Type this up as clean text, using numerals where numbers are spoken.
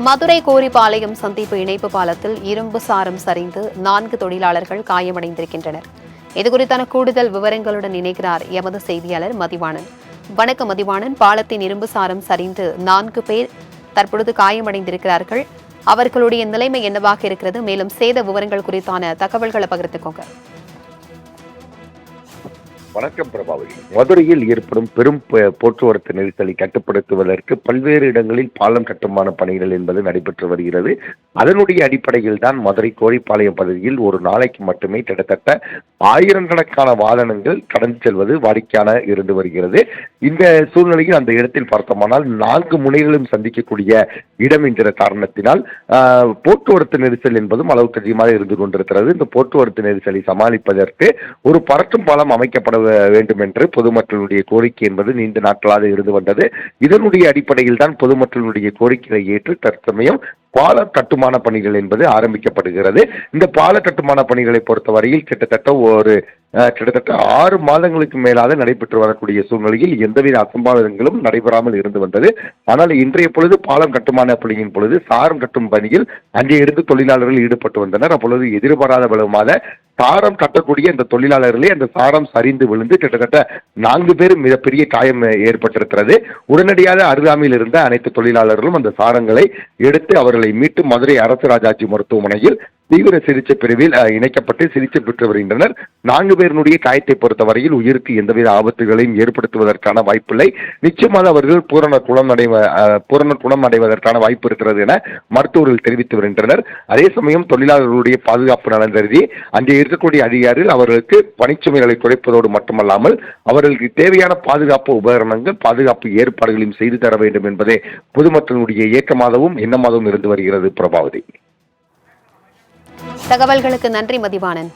மதுரை கோரிப்பாளையம் சந்திப்பு இணைப்பு பாலத்தில் இரும்பு சாரம் சரிந்து 4 தொழிலாளர்கள் காயமடைந்திருக்கின்றனர். இதுகுறித்தான கூடுதல் விவரங்களுடன் இணைக்கிறார் எமது செய்தியாளர் மதிவாணன். வணக்கம் மதிவாணன். பாலத்தின் இரும்பு சாரம் சரிந்து 4 பேர் தற்பொழுது காயமடைந்திருக்கிறார்கள். அவர்களுடைய நிலைமை என்னவாக இருக்கிறது? மேலும் சேத விவரங்கள் குறித்தான தகவல்களை பகிர்ந்துக்கோங்க. வணக்கம் பிரபாவதி. மதுரையில் ஏற்படும் பெரும் போக்குவரத்து நெரிசலை கட்டுப்படுத்துவதற்கு பல்வேறு இடங்களில் பாலம் கட்டுமான பணிகள் என்பது நடைபெற்று வருகிறது. அதனுடைய அடிப்படையில் தான் மதுரை கோரிப்பாளையம் பகுதியில் ஒரு நாளைக்கு மட்டுமே கிட்டத்தட்ட ஆயிரக்கணக்கான வாகனங்கள் கடந்து செல்வது வாடிக்கையான இருந்து வருகிறது. இந்த சூழ்நிலையில் அந்த இடத்தில் பார்த்தோமானால் 4 முனைகளும் சந்திக்கக்கூடிய இடம் என்கிற காரணத்தினால் போக்குவரத்து நெரிசல் என்பதும் அளவுக்கு அதிகமாக இருந்து கொண்டிருக்கிறது. இந்த போக்குவரத்து நெரிசலை சமாளிப்பதற்கு ஒரு பறக்கும் பாலம் அமைக்கப்பட வேண்டும் என்று பொதுமக்களுடைய கோரிக்கை என்பது நீண்ட நாட்களாக இருந்து வந்தது. இதனுடைய அடிப்படையில் தான் பொதுமக்களுடைய கோரிக்கையை ஏற்று தற்சமயம் பால கட்டுமான பணிகள் என்பது ஆரம்பிக்கப்படுகிறது. இந்த பால கட்டுமான பணிகளை பொறுத்தவரையில் கிட்டத்தட்ட 6 மாதங்களுக்கு மேலாக நடைபெற்று வரக்கூடிய சூழ்நிலையில் எந்தவித அசம்பாவிதங்களும் நடைபெறாமல் இருந்து வந்தது. ஆனால் இன்றைய பொழுது பாலம் கட்டுமான பணியின் பொழுது சாரம் கட்டும் பணியில் அங்கே இருந்து தொழிலாளர்கள் ஈடுபட்டு வந்தனர். அப்பொழுது எதிர்பாராத விதமாக சாரம் கட்டக்கூடிய இந்த தொழிலாளர்களே அந்த சாரம் சரிந்து விழுந்து கிட்டத்தட்ட 4 பேரும் மிகப்பெரிய காயம் ஏற்பட்டிருக்கிறது. உடனடியாக அருகாமையில் இருந்த அனைத்து தொழிலாளர்களும் அந்த சாரங்களை எடுத்து அவர்களை மீட்டு மதுரை அரசு ராஜாஜி மருத்துவமனையில் தீவிர சிகிச்சை பிரிவில் இணைக்கப்பட்டு சிகிச்சை பெற்று வருகின்றனர். 4 பேருடைய காயத்தை பொறுத்தவரையில் உயிருக்கு எந்தவித ஆபத்துகளையும் ஏற்படுத்துவதற்கான வாய்ப்பில்லை. நிச்சயமாக அவர்கள் பூரண குணம் அடைவதற்கான வாய்ப்பு இருக்கிறது என மருத்துவர்கள் தெரிவித்து வருகின்றனர். அதே சமயம் தொழிலாளர்களுடைய பாதுகாப்பு நலன் கருதி அங்கே இருக்கக்கூடிய அதிகாரிகள் அவர்களுக்கு பணிச்சுமைகளை குறைப்பதோடு மட்டுமல்லாமல் அவர்களுக்கு தேவையான பாதுகாப்பு உபகரணங்கள் பாதுகாப்பு ஏற்பாடுகளையும் செய்து தர வேண்டும் என்பதே பொதுமக்களுடைய இயக்கமாகவும் எண்ணமாகவும் இருந்து வருகிறது. பிரபாவதி. தகவல்களுக்கு நன்றி மதிவாணன்.